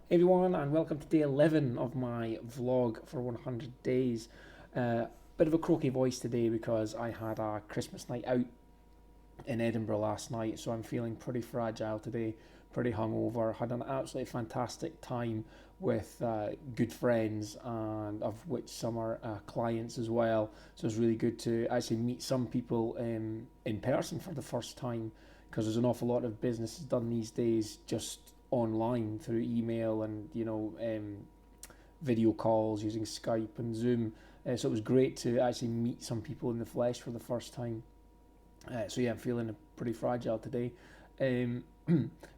Hey everyone, and welcome to day 11 of my vlog for 100 days. Bit of a croaky voice today because I had a Christmas night out in Edinburgh last night, so I'm feeling pretty fragile today, pretty hungover. Had an absolutely fantastic time with good friends, and of which some are clients as well. So it's really good to actually meet some people in person for the first time, because there's an awful lot of business done these days just online through email and video calls using Skype and Zoom. So it was great to actually meet some people in the flesh for the first time. So yeah, I'm feeling pretty fragile today. Um,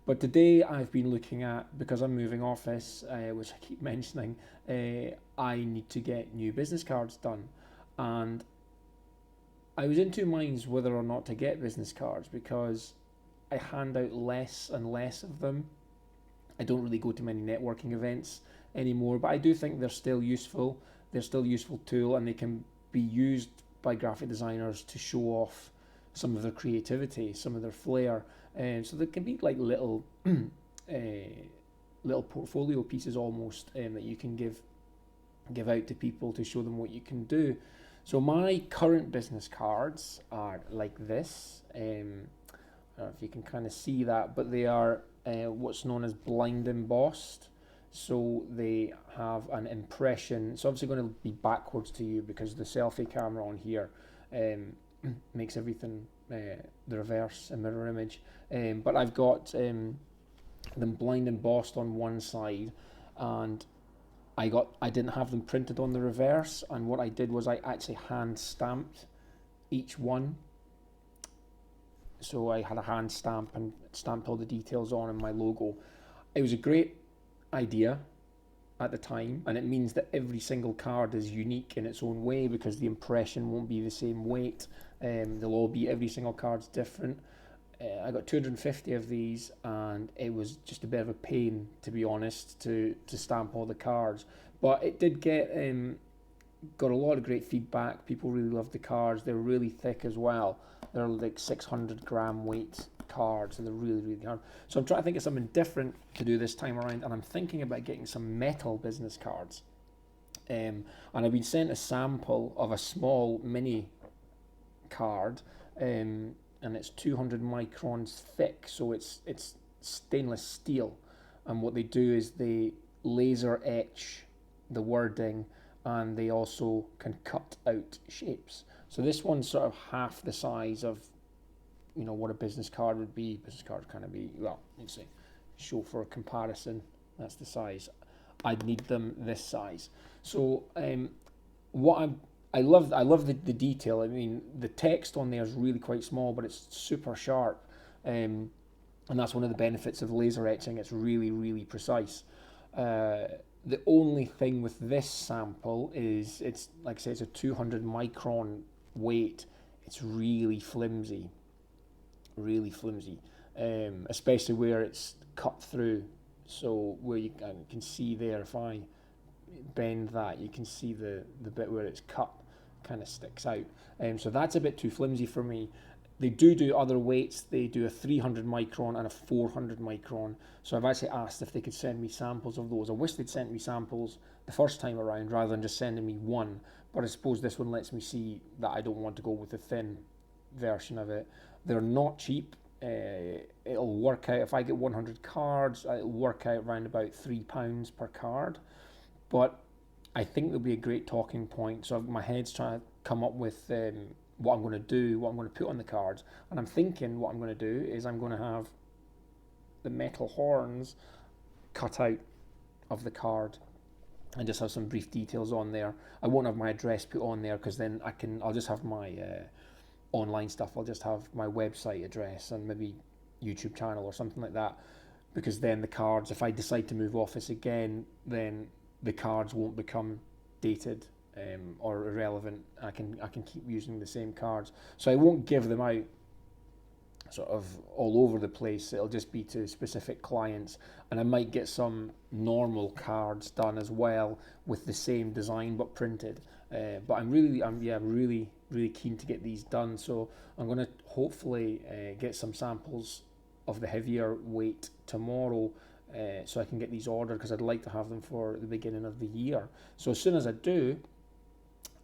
but today I've been looking at, because I'm moving office, which I keep mentioning, I need to get new business cards done. And I was in two minds whether or not to get business cards because I hand out less and less of them. I don't really go to many networking events anymore, but I do think they're still useful. They're still a useful tool, and they can be used by graphic designers to show off some of their creativity, some of their flair. And so they can be like little portfolio pieces almost, that you can give out to people to show them what you can do. So my current business cards are like this. I don't know if you can kind of see that, but they are what's known as blind embossed. So they have an impression. It's obviously going to be backwards to you because the selfie camera on here um, makes everything the reverse, a mirror image. But I've got them blind embossed on one side, and I didn't have them printed on the reverse. And what I did was I actually hand stamped each one. So I had a hand stamp and stamped all the details on and my logo. It was a great idea at the time, and it means that every single card is unique in its own way because the impression won't be the same weight. They'll all be, every single card's different. I got 250 of these, and it was just a bit of a pain, to be honest, to stamp all the cards. But it did got a lot of great feedback. People really loved the cards. They're really thick as well. They're like 600-gram weight cards, so they're really, really hard. So I'm trying to think of something different to do this time around, and I'm thinking about getting some metal business cards. And I've been sent a sample of a small mini card, and it's 200 microns thick, so it's stainless steel. And what they do is they laser etch the wording, and they also can cut out shapes. So this one's sort of half the size of what a business card would be. Business card would kind of be, well, let's say, show for a comparison. That's the size. I'd need them this size. So what I love the detail. I mean, the text on there is really quite small, but it's super sharp. And that's one of the benefits of laser etching. It's really, really precise. The only thing with this sample is it's, like I say, it's a 200 micron weight. It's really flimsy, especially where it's cut through. So where you can see there, if I bend that, you can see the bit where it's cut kind of sticks out. So that's a bit too flimsy for me. They do other weights. They do a 300 micron and a 400 micron. So I've actually asked if they could send me samples of those. I wish they'd sent me samples the first time around rather than just sending me one. But I suppose this one lets me see that I don't want to go with the thin version of it. They're not cheap. It'll work out, if I get 100 cards, it'll work out around about £3 per card. But I think there'll be a great talking point. So my head's trying to come up with what I'm going to do, what I'm going to put on the cards. And I'm thinking what I'm going to do is I'm going to have the metal horns cut out of the card and just have some brief details on there. I won't have my address put on there because then I'll just have my online stuff. I'll just have my website address and maybe YouTube channel or something like that, because then the cards, if I decide to move office again, then the cards won't become dated or irrelevant. I can keep using the same cards, so I won't give them out sort of all over the place. It'll just be to specific clients, and I might get some normal cards done as well with the same design but printed. But I'm really keen to get these done. So I'm going to hopefully get some samples of the heavier weight tomorrow, so I can get these ordered, because I'd like to have them for the beginning of the year. So as soon as I do,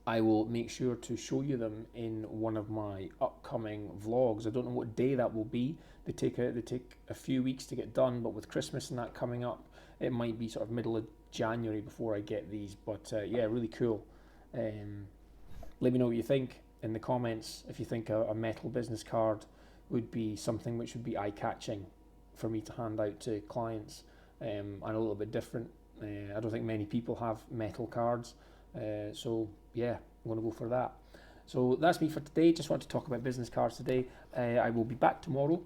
I will make sure to show you them in one of my upcoming vlogs. I don't know what day that will be. They take a few weeks to get done, but with Christmas and that coming up, it might be sort of middle of January before I get these. But yeah, really cool. Let me know what you think in the comments, if you think a metal business card would be something which would be eye-catching for me to hand out to clients, and a little bit different. I don't think many people have metal cards, so yeah, I'm going to go for that. So that's me for today. Just want to talk about business cards today. I will be back tomorrow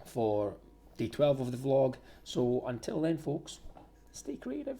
for day 12 of the vlog. So until then, folks, stay creative.